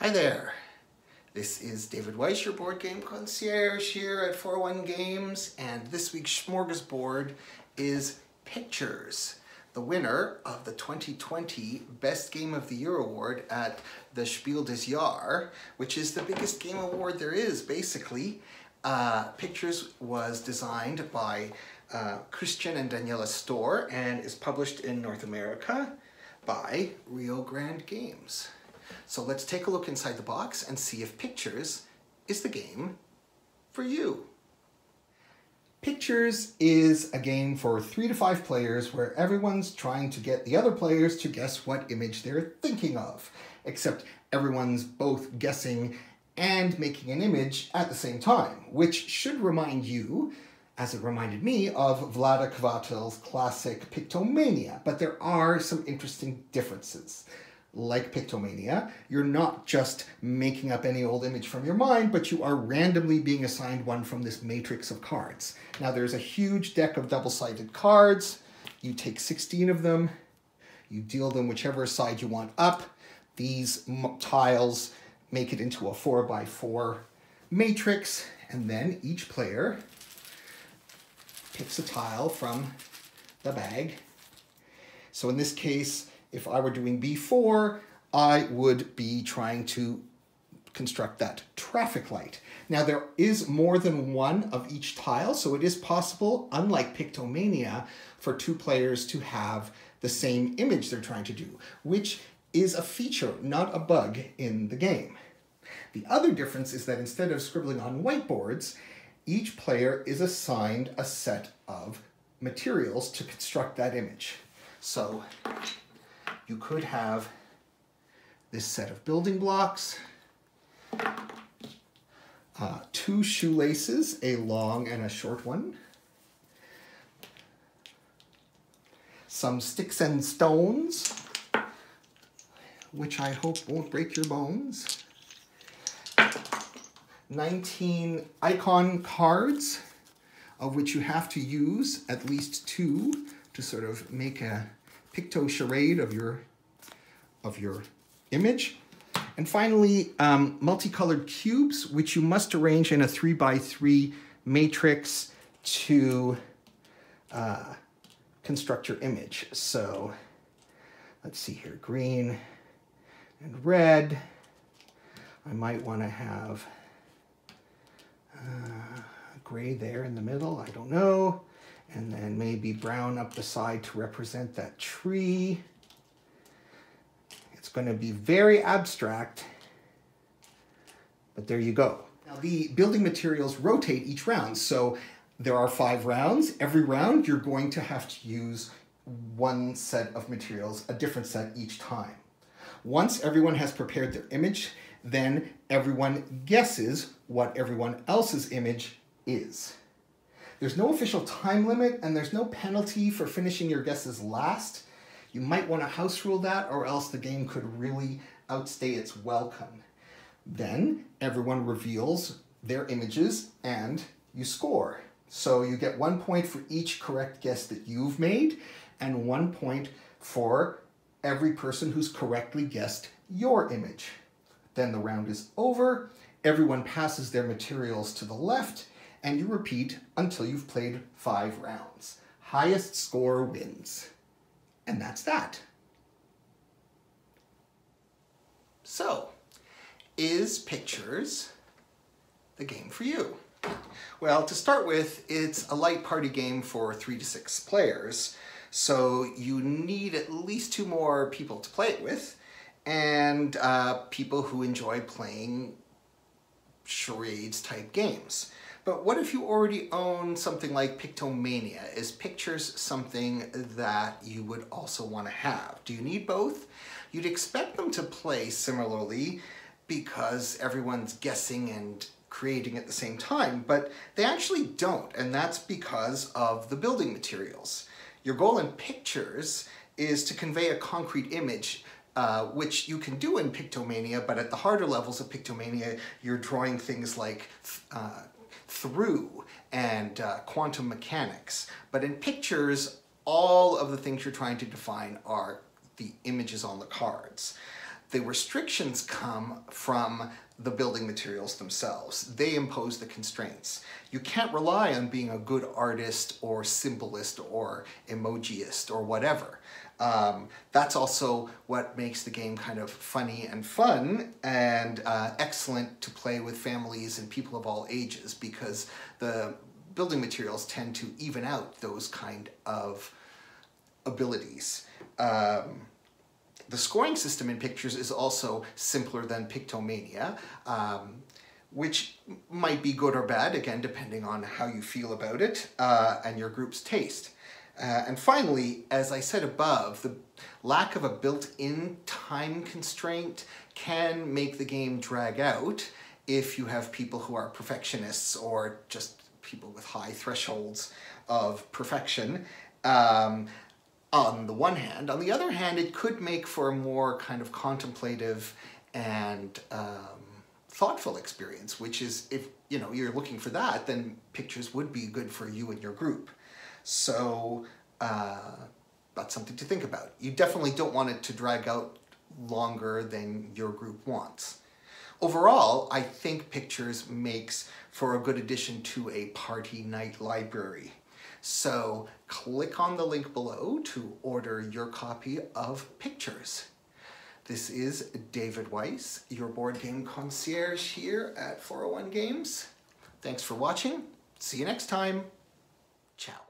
Hi there, this is David Weiss, your board game concierge here at 401 Games, and this week's Smorgasboard is Pictures, the winner of the 2020 Best Game of the Year award at the Spiel des Jahres, which is the biggest game award there is, basically. Pictures was designed by Christian and Daniela Storr and is published in North America by Rio Grande Games. So let's take a look inside the box and see if Pictures is the game for you. Pictures is a game for 3 to 5 players where everyone's trying to get the other players to guess what image they're thinking of, except everyone's both guessing and making an image at the same time, which should remind you, as it reminded me, of Vlaada Chvatel's classic Pictomana, but there are some interesting differences. Like Pictomania, you're not just making up any old image from your mind, but you are randomly being assigned one from this matrix of cards. Now there's a huge deck of double-sided cards. You take 16 of them, you deal them whichever side you want up. These tiles make it into a 4x4 matrix, and then each player picks a tile from the bag. So in this case, if I were doing B4, I would be trying to construct that traffic light. Now there is more than one of each tile, so it is possible, unlike Pictomania, for 2 players to have the same image they're trying to do, which is a feature, not a bug in the game. The other difference is that instead of scribbling on whiteboards, each player is assigned a set of materials to construct that image. So you could have this set of building blocks, 2 shoelaces, a long and a short one, some sticks and stones, which I hope won't break your bones, 19 icon cards, of which you have to use at least 2 to sort of make a picto charade of your image. And finally, multicolored cubes, which you must arrange in a 3x3 matrix to construct your image. So let's see here, green and red. I might want to have gray there in the middle, I don't know. And then maybe brown up the side to represent that tree. It's going to be very abstract, but there you go. Now the building materials rotate each round, so there are 5 rounds. Every round you're going to have to use one set of materials, a different set each time. Once everyone has prepared their image, then everyone guesses what everyone else's image is. There's no official time limit, and there's no penalty for finishing your guesses last. You might want to house rule that, or else the game could really outstay its welcome. Then everyone reveals their images and you score. So you get 1 point for each correct guess that you've made, and 1 point for every person who's correctly guessed your image. Then the round is over, everyone passes their materials to the left, and you repeat until you've played 5 rounds. Highest score wins. And that's that. So, is Pictures the game for you? Well, to start with, it's a light party game for 3 to 6 players, so you need at least 2 more people to play it with, and people who enjoy playing charades type games. But what if you already own something like Pictomania? Is Pictures something that you would also want to have? Do you need both? You'd expect them to play similarly because everyone's guessing and creating at the same time, but they actually don't, and that's because of the building materials. Your goal in Pictures is to convey a concrete image, which you can do in Pictomania, but at the harder levels of Pictomania, you're drawing things like through and quantum mechanics. But in Pictures, all of the things you're trying to define are the images on the cards. The restrictions come from the building materials themselves. They impose the constraints. You can't rely on being a good artist or symbolist or emojiist or whatever. That's also what makes the game kind of funny and fun and excellent to play with families and people of all ages, because the building materials tend to even out those kind of abilities. The scoring system in Pictures is also simpler than Pictomania, which might be good or bad, again, depending on how you feel about it and your group's taste. And finally, as I said above, the lack of a built-in time constraint can make the game drag out if you have people who are perfectionists or just people with high thresholds of perfection. On the one hand. On the other hand, it could make for a more kind of contemplative and thoughtful experience, which is, if you're looking for that, then Pictures would be good for you and your group. So that's something to think about. You definitely don't want it to drag out longer than your group wants. Overall, I think Pictures makes for a good addition to a party night library. So click on the link below to order your copy of Pictures. This is David Weiss, your board game concierge here at 401 Games. Thanks for watching. See you next time. Ciao.